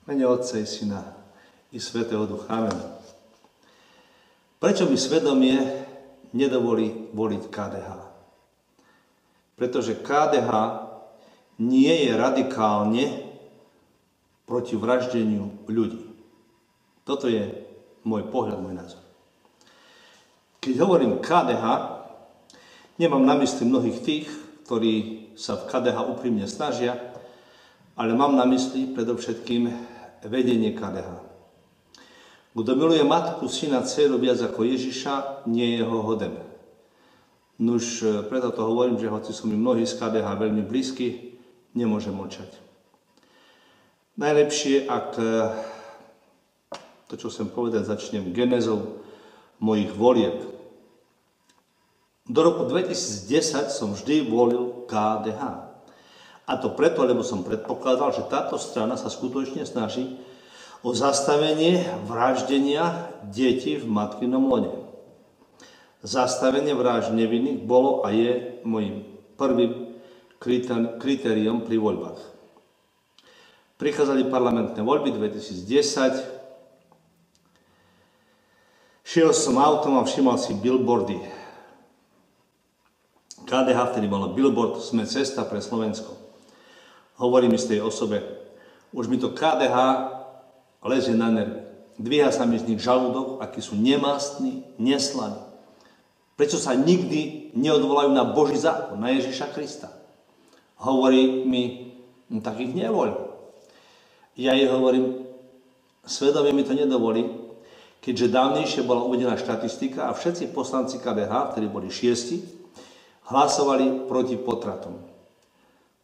Mene Otca i Syna i Svätého Ducha. Amen. Prečo mi svedomie nedovolí voliť KDH? Pretože KDH nie je radikálne proti vraždeniu ľudí. Toto je môj pohľad, môj názor. Keď hovorím KDH, nemám na mysli mnohých tých, ktorí sa v KDH úprimne snažia, ale mám na mysli predovšetkým vedenie KDH. Kto miluje matku, syna, dceru viac ako Ježiša, nie je ho hoden. Nuž, preto to hovorím, že hoci sú mi mnohí z KDH veľmi blízky, nemôžem mlčať. Najlepšie, ak to, čo chcem povedať, začnem genézou mojich volieb. Do roku 2010 som vždy volil KDH. A to preto, lebo som predpokladal, že táto strana sa skutočne snaží o zastavenie vraždenia detí v matkinom lone. Zastavenie vražd nevinných bolo a je môjim prvým kritériom pri voľbách. Prichádzali parlamentné voľby 2010. Šiel som autom a všimol si billboardy. KDH vtedy malo billboard Sme cesta pre Slovensko. Hovorím istej osobe, už mi to KDH lezie na nervy. Dvíha sa mi z nich žalúdok, akí sú nemastní, neslaní. Prečo sa nikdy neodvolajú na Boží zákon, na Ježiša Krista? Hovorí mi, tak ich nevoľ. Ja jej hovorím, svedomie mi to nedovolí, keďže dávnejšie bola uvedená štatistika a všetci poslanci KDH, ktorí boli 6, hlasovali proti potratom.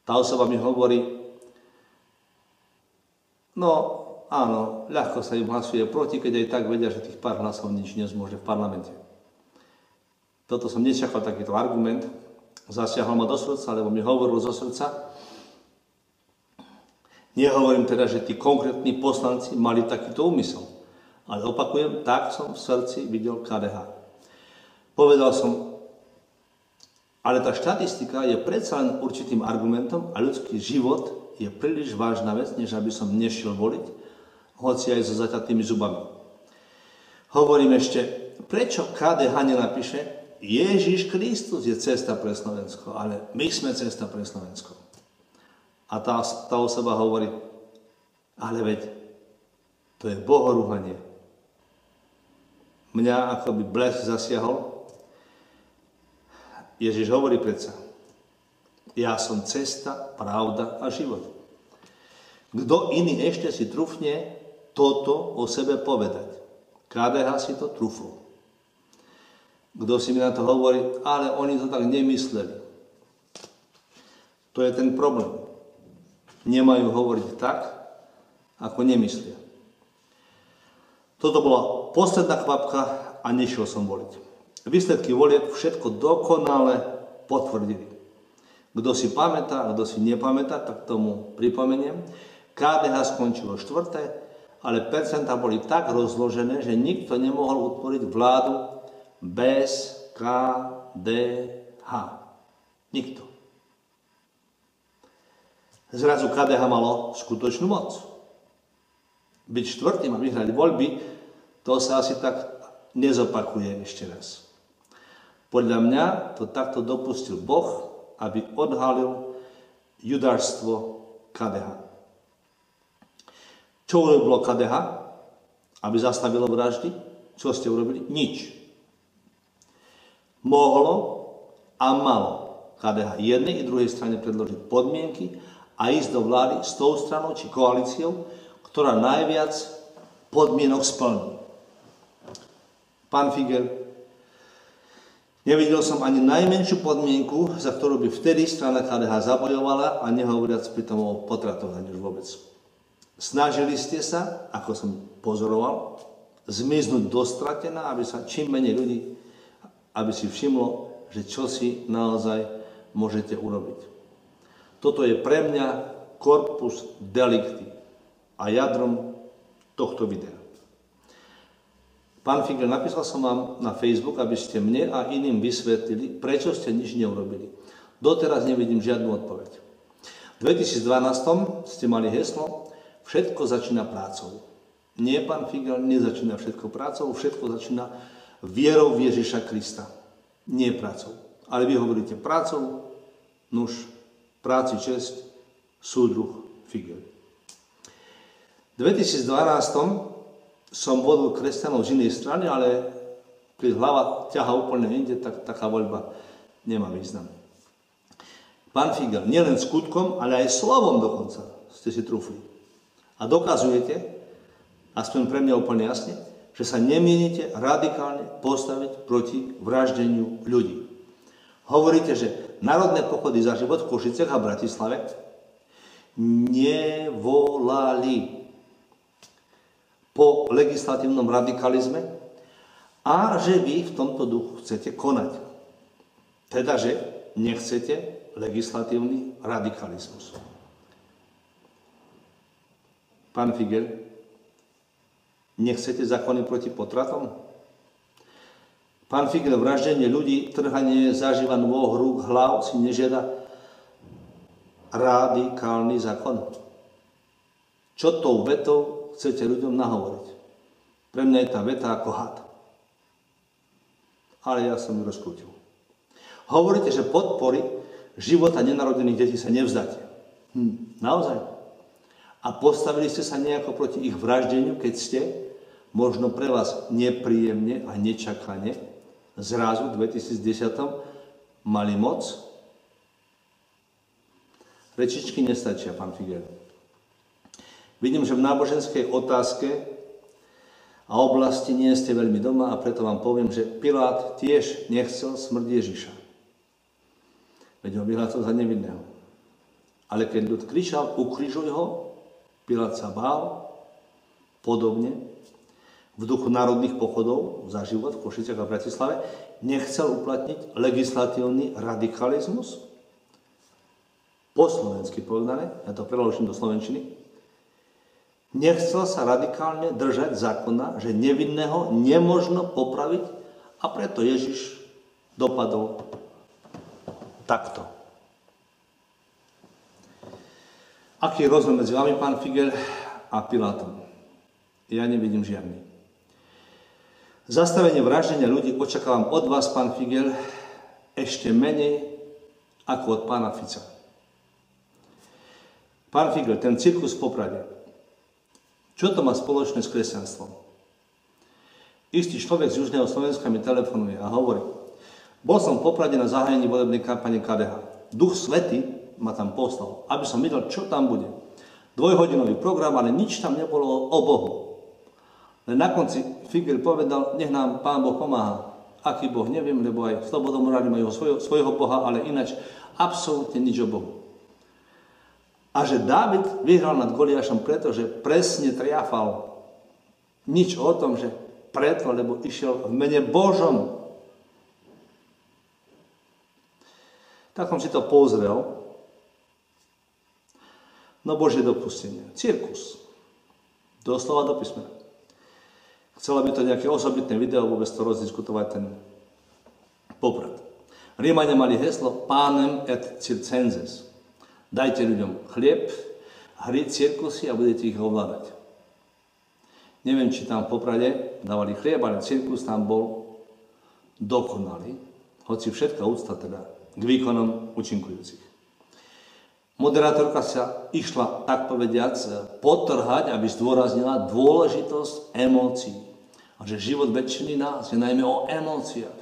Tá osoba mi hovorí, no áno, ľahko sa im hlasuje proti, keď aj tak vedia, že tých pár hlasov nič nezmôže v parlamente. Toto som nečakal takýto argument, zasiahol ma do srdca, lebo mi hovoril zo srdca. Nehovorím teda, že tí konkrétni poslanci mali takýto úmysel, ale opakujem, tak som v srdci videl KDH. Povedal som, ale tá štatistika je predsa len určitým argumentom a ľudský život je príliš vážna vec, než aby som nešiel voliť, hoci aj so zaťatými zubami. Hovorím ešte, prečo KDH nenapíše Ježiš Kristus je cesta pre Slovensko, ale my sme cesta pre Slovensko. A tá osoba hovorí, ale veď, to je bohorúhanie. Mňa akoby blesk zasiahol. Ježiš hovorí predsa, ja som cesta, pravda a život. Kto iný ešte si trúfne toto o sebe povedať? KDH si to trúfol. Kto si mi na to hovorí, ale oni to tak nemysleli. To je ten problém. Nemajú hovoriť tak, ako nemyslia. Toto bola posledná kvapka a nešiel som voliť. Výsledky volieb všetko dokonale potvrdili. Kto si pamätá, kto si nepamätá, tak tomu pripomeniem. KDH skončilo 4., ale percentá boli tak rozložené, že nikto nemohol utvoriť vládu bez KDH. Nikto. Zrazu KDH malo skutočnú moc. Byť 4. a vyhrať voľby, to sa asi tak nezopakuje ešte raz. Podľa mňa to takto dopustil Boh, aby odhalil judárstvo KDH. Čo urobilo KDH? Aby zastavilo vraždy? Čo ste urobili? Nič. Mohlo a malo KDH jednej i druhej strane predložiť podmienky a ísť do vlády s tou stranou či koalíciou, ktorá najviac podmienok splní. Pán Figel, nevidel som ani najmenšiu podmienku, za ktorú by vtedy strana KDH zabojovala a nehovoriac pritom o potratoch ani už vôbec. Snažili ste sa, ako som pozoroval, zmiznúť dostratená, aby sa čím menej ľudí, aby si všimlo, že čo si naozaj môžete urobiť. Toto je pre mňa corpus delicti a jadrom tohto videa. Pán Figel, napísal som vám na Facebook, aby ste mne a iným vysvetlili, prečo ste nič neurobili. Doteraz nevidím žiadnu odpoveď. V 2012 ste mali heslo všetko začína prácou. Nie, pán Figel, nezačína všetko prácou, všetko začína vierou v Ježiša Krista. Nie prácou. Ale vy hovoríte prácou, nuž, práci česť, súdruh Figel. V 2012 som vodil kresťanov z inej strany, ale keď hlava ťaha úplne inde, tak taká voľba nemá význam. Pán Figel, nielen skutkom, ale aj slovom dokonca ste si trúfli. A dokazujete, aspoň pre mňa úplne jasne, že sa nemienite radikálne postaviť proti vraždeniu ľudí. Hovoríte, že národné pochody za život v Košicech a Bratislave nevolali po legislatívnom radikalizme a že vy v tomto duchu chcete konať. Teda, že nechcete legislatívny radikalizmus. Pán Figel, nechcete zákony proti potratom? Pán Figel, vraždenie ľudí, trhanie zažíva nôh, rúk, hlav si nežiada radikálny zákon. Čo tou vetou chcete ľuďom nahovoriť? Pre mňa je tá veta ako had. Ale ja som ju rozkrútil. Hovoríte, že podpory života nenarodených detí sa nevzdáte. Naozaj? A postavili ste sa nejako proti ich vraždeniu, keď ste, možno pre vás nepríjemne a nečakane, zrazu v 2010 mali moc? Rečičky nestačia, pán Figel. Vidím, že v náboženskej otázke a oblasti nie ste veľmi doma a preto vám poviem, že Pilát tiež nechcel smrť Ježiša. Veď ho vyhlásil za nevinného. Ale keď ľud kričal, ukrižuj ho, Pilát sa bál, podobne, v duchu národných pochodov za život v Košiciach a Bratislave, nechcel uplatniť legislatívny radikalizmus, po slovensky povedané, ja to preložím do slovenčiny, nechcel sa radikálne držať zákona, že nevinného nemožno popraviť a preto Ježiš dopadol takto. Aký je rozdiel medzi vami, pán Figel, a Pilátom? Ja nevidím žiadny. Zastavenie vraždenia ľudí očakávam od vás, pán Figel, ešte menej ako od pána Fica. Pán Figel, ten cirkus v Poprade, čo to má spoločné s kresťanstvom? Istý človek z Južného Slovenska mi telefonuje a hovorí, bol som v Poprade na zahájení volebnej kampane KDH. Duch Svätý ma tam poslal, aby som videl, čo tam bude. 2-hodinový program, ale nič tam nebolo o Bohu. Len na konci Figel povedal, nech nám Pán Boh pomáha. Aký Boh, neviem, lebo aj slobodomorári majú svojho Boha, ale ináč absolútne nič o Bohu. A že Dávid vyhral nad Goliášom, pretože presne triafal. Nič o tom, že preto, lebo išiel v mene Božom. Tak som si to pozrel. No Božie dopustenie. Cirkus. Doslova do písmena. Chcela by to nejaké osobitné video, vôbec to rozdiskutovať ten Poprad. Rímania mali heslo Panem et circenses. Dajte ľuďom chlieb, hry, cirkusy a budete ich ovládať. Neviem, či tam v Poprade dávali chlieb, ale cirkus tam bol dokonalý, hoci všetká úcta teda k výkonom účinkujúcich. Moderátorka sa išla, tak povediac, potrhať, aby zdôraznila dôležitosť emócií. A že život väčšiny nás je najmä o emóciách.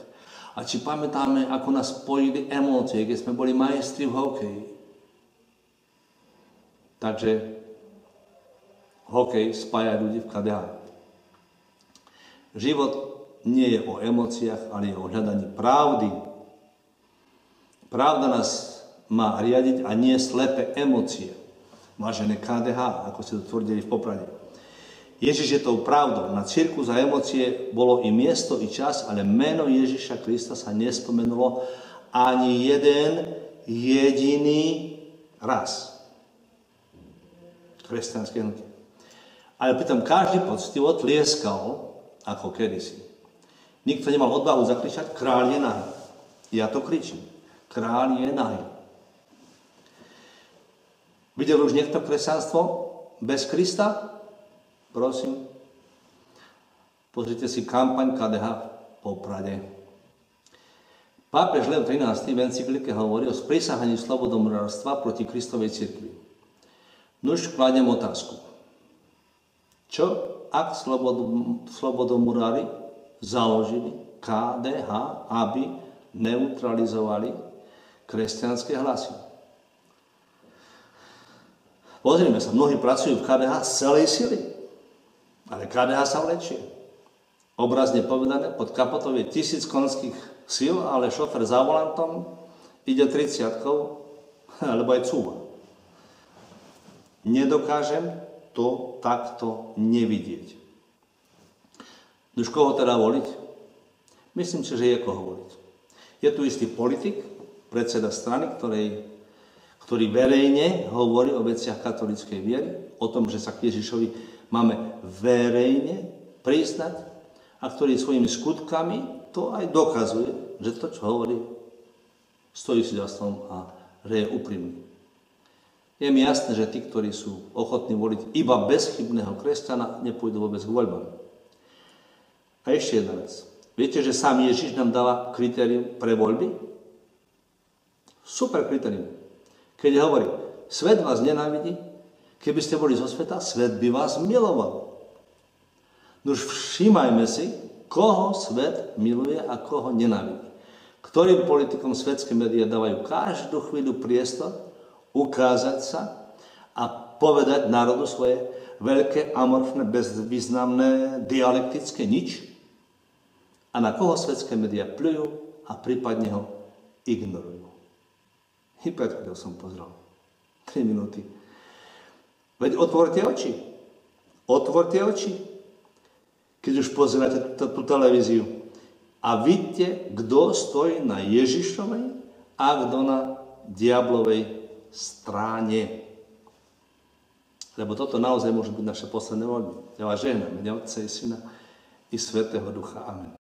A či pamätáme, ako nás spojili emócie, keď sme boli majstri v hokeji. Takže hokej spája ľudí v KDH. Život nie je o emóciách, ale je o hľadaní pravdy. Pravda nás má riadiť a nie slepé emócie. Vážené KDH, ako ste to tvrdili v Poprade. Ježiš je tou pravdou. Na cirkus a emócie bolo i miesto, i čas, ale meno Ježiša Krista sa nespomenulo ani jeden jediný raz. Kresťanské hnutie. Ale pritom každý poctivo tlieskal, ako kedysi. Nikto nemal odvahu zakričať, kráľ je nahý. Ja to kričím. Kráľ je nahý. Videl už niekto kresťanstvo bez Krista? Prosím. Pozrite si kampaň KDH v Poprade. Pápež Lev XIII v encyklike hovorí o sprísahaní slobodomurárstva proti Kristovej cirkvi. Nuž kladiem otázku. Čo ak slobodomurári založili KDH, aby neutralizovali kresťanské hlasy? Pozrime sa, mnohí pracujú v KDH z celej sily, ale KDH sa vlečie. Obrazne povedané, pod kapotou je 1000 konských síl, ale šofer za volantom ide 30-kou, alebo aj cúva. Nedokážem to takto nevidieť. Už koho teda voliť? Myslím si, že je koho voliť. Je tu istý politik, predseda strany, ktorý verejne hovorí o veciach katolíckej viery, o tom, že sa k Ježišovi máme verejne priznať a ktorý svojimi skutkami to aj dokazuje, že to, čo hovorí, stojí si za slovom a že je úprimný. Je mi jasné, že tí, ktorí sú ochotní voliť iba bezchybného kresťana, nepôjdu vôbec k voľbám. A ešte jedna vec. Viete, že sám Ježiš nám dáva kritérium pre voľby? Super kritérium. Keď hovorí, svet vás nenávidí, keby ste boli zo sveta, svet by vás miloval. Nož všímajme si, koho svet miluje a koho nenávidí. Ktorým politikom svetské médiá dávajú každú chvíľu priestor ukázať sa a povedať národu svoje veľké, amorfné, bezvýznamné, dialektické nič. A na koho svetské médiá pľujú a prípadne ho ignorujú. Hyperkriel som pozrel. 3 minúty. Veď otvorte oči. Otvorte oči. Keď už pozeráte tú televíziu. A vidíte, kto stojí na Ježišovej a kto na diablovej strane. Lebo toto naozaj môže byť naše posledné voľby. Ja vás žehnám, mene Otca i Syna i Svätého Ducha. Amen.